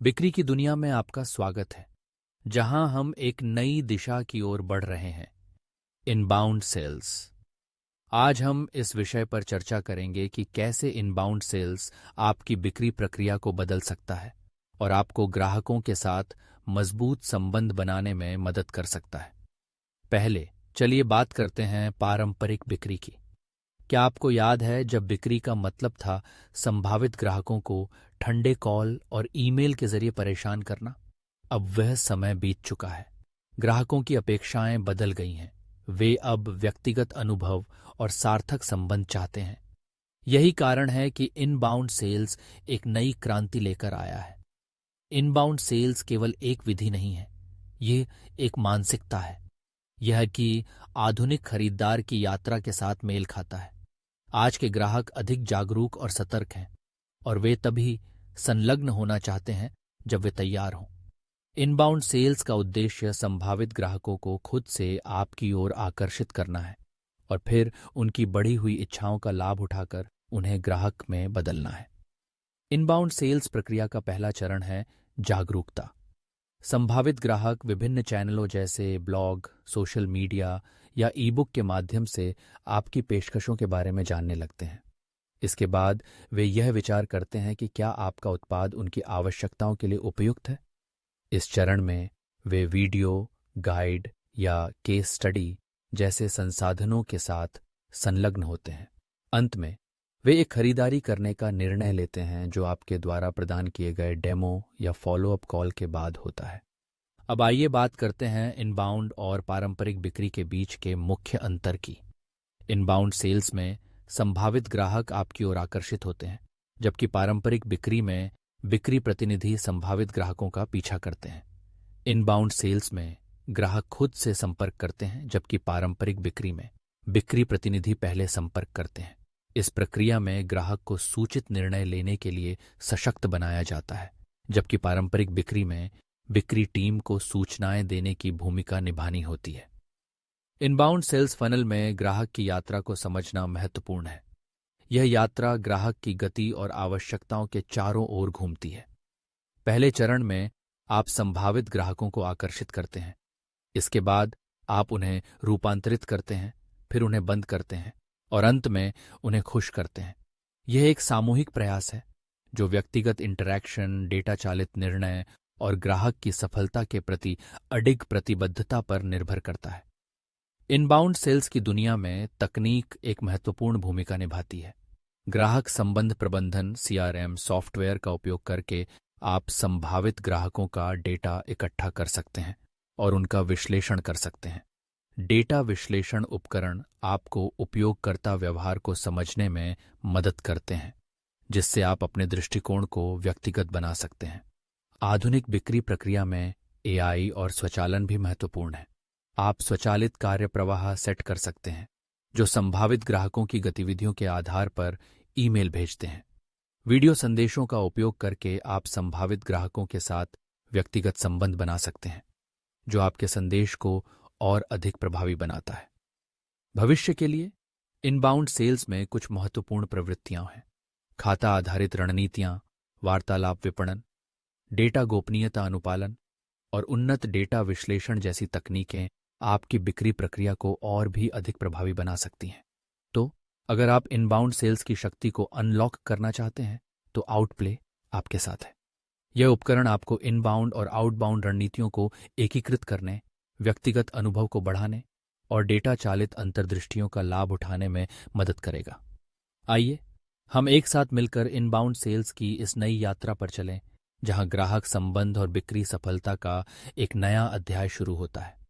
बिक्री की दुनिया में आपका स्वागत है, जहां हम एक नई दिशा की ओर बढ़ रहे हैं, इनबाउंड सेल्स। आज हम इस विषय पर चर्चा करेंगे कि कैसे इनबाउंड सेल्स आपकी बिक्री प्रक्रिया को बदल सकता है और आपको ग्राहकों के साथ मजबूत संबंध बनाने में मदद कर सकता है। पहले चलिए बात करते हैं पारंपरिक बिक्री की। क्या आपको याद है जब बिक्री का मतलब था संभावित ग्राहकों को ठंडे कॉल और ईमेल के जरिए परेशान करना? अब वह समय बीत चुका है। ग्राहकों की अपेक्षाएं बदल गई हैं। वे अब व्यक्तिगत अनुभव और सार्थक संबंध चाहते हैं। यही कारण है कि इनबाउंड सेल्स एक नई क्रांति लेकर आया है। इनबाउंड सेल्स केवल एक विधि नहीं है, ये एक मानसिकता है। यह कि आधुनिक खरीदार की यात्रा के साथ मेल खाता है। आज के ग्राहक अधिक जागरूक और सतर्क हैं और वे तभी संलग्न होना चाहते हैं जब वे तैयार हों। इनबाउंड सेल्स का उद्देश्य संभावित ग्राहकों को खुद से आपकी ओर आकर्षित करना है और फिर उनकी बढ़ी हुई इच्छाओं का लाभ उठाकर उन्हें ग्राहक में बदलना है। इनबाउंड सेल्स प्रक्रिया का पहला चरण है जागरूकता। संभावित ग्राहक विभिन्न चैनलों जैसे ब्लॉग, सोशल मीडिया या ई-बुक के माध्यम से आपकी पेशकशों के बारे में जानने लगते हैं। इसके बाद वे यह विचार करते हैं कि क्या आपका उत्पाद उनकी आवश्यकताओं के लिए उपयुक्त है। इस चरण में वे वीडियो, गाइड या केस स्टडी जैसे संसाधनों के साथ संलग्न होते हैं। अंत में वे एक खरीदारी करने का निर्णय लेते हैं जो आपके द्वारा प्रदान किए गए डेमो या फॉलोअप कॉल के बाद होता है। अब आइए बात करते हैं इनबाउंड और पारंपरिक बिक्री के बीच के मुख्य अंतर की। इनबाउंड सेल्स में संभावित ग्राहक आपकी ओर आकर्षित होते हैं, जबकि पारंपरिक बिक्री में बिक्री प्रतिनिधि संभावित ग्राहकों का पीछा करते हैं। इनबाउंड सेल्स में ग्राहक खुद से संपर्क करते हैं, जबकि पारंपरिक बिक्री में बिक्री प्रतिनिधि पहले संपर्क करते हैं। इस प्रक्रिया में ग्राहक को सूचित निर्णय लेने के लिए सशक्त बनाया जाता है, जबकि पारंपरिक बिक्री में बिक्री टीम को सूचनाएं देने की भूमिका निभानी होती है। इनबाउंड सेल्स फनल में ग्राहक की यात्रा को समझना महत्वपूर्ण है। यह यात्रा ग्राहक की गति और आवश्यकताओं के चारों ओर घूमती है। पहले चरण में आप संभावित ग्राहकों को आकर्षित करते हैं। इसके बाद आप उन्हें रूपांतरित करते हैं, फिर उन्हें बंद करते हैं और अंत में उन्हें खुश करते हैं। यह एक सामूहिक प्रयास है जो व्यक्तिगत इंटरैक्शन, डेटा चालित निर्णय और ग्राहक की सफलता के प्रति अडिग प्रतिबद्धता पर निर्भर करता है। इनबाउंड सेल्स की दुनिया में तकनीक एक महत्वपूर्ण भूमिका निभाती है। ग्राहक संबंध प्रबंधन CRM सॉफ्टवेयर का उपयोग करके आप संभावित ग्राहकों का डेटा इकट्ठा कर सकते हैं और उनका विश्लेषण कर सकते हैं। डेटा विश्लेषण उपकरण आपको उपयोगकर्ता व्यवहार को समझने में मदद करते हैं, जिससे आप अपने दृष्टिकोण को व्यक्तिगत बना सकते हैं। आधुनिक बिक्री प्रक्रिया में AI और स्वचालन भी महत्वपूर्ण है। आप स्वचालित कार्य प्रवाह सेट कर सकते हैं, जो संभावित ग्राहकों की गतिविधियों के आधार पर ईमेल भेजते हैं। वीडियो संदेशों का उपयोग करके आप संभावित ग्राहकों के साथ व्यक्तिगत संबंध बना सकते हैं, जो आपके संदेश को और अधिक प्रभावी बनाता है। भविष्य के लिए इनबाउंड सेल्स में कुछ महत्वपूर्ण प्रवृत्तियां हैं। खाता आधारित रणनीतियां, वार्तालाप विपणन, डेटा गोपनीयता अनुपालन और उन्नत डेटा विश्लेषण जैसी तकनीकें आपकी बिक्री प्रक्रिया को और भी अधिक प्रभावी बना सकती हैं। तो अगर आप इनबाउंड सेल्स की शक्ति को अनलॉक करना चाहते हैं, तो आउटप्ले आपके साथ है। यह उपकरण आपको इनबाउंड और आउटबाउंड रणनीतियों को एकीकृत करने, व्यक्तिगत अनुभव को बढ़ाने और डेटा चालित अंतर्दृष्टियों का लाभ उठाने में मदद करेगा। आइए हम एक साथ मिलकर इनबाउंड सेल्स की इस नई यात्रा पर चलें, जहां ग्राहक संबंध और बिक्री सफलता का एक नया अध्याय शुरू होता है।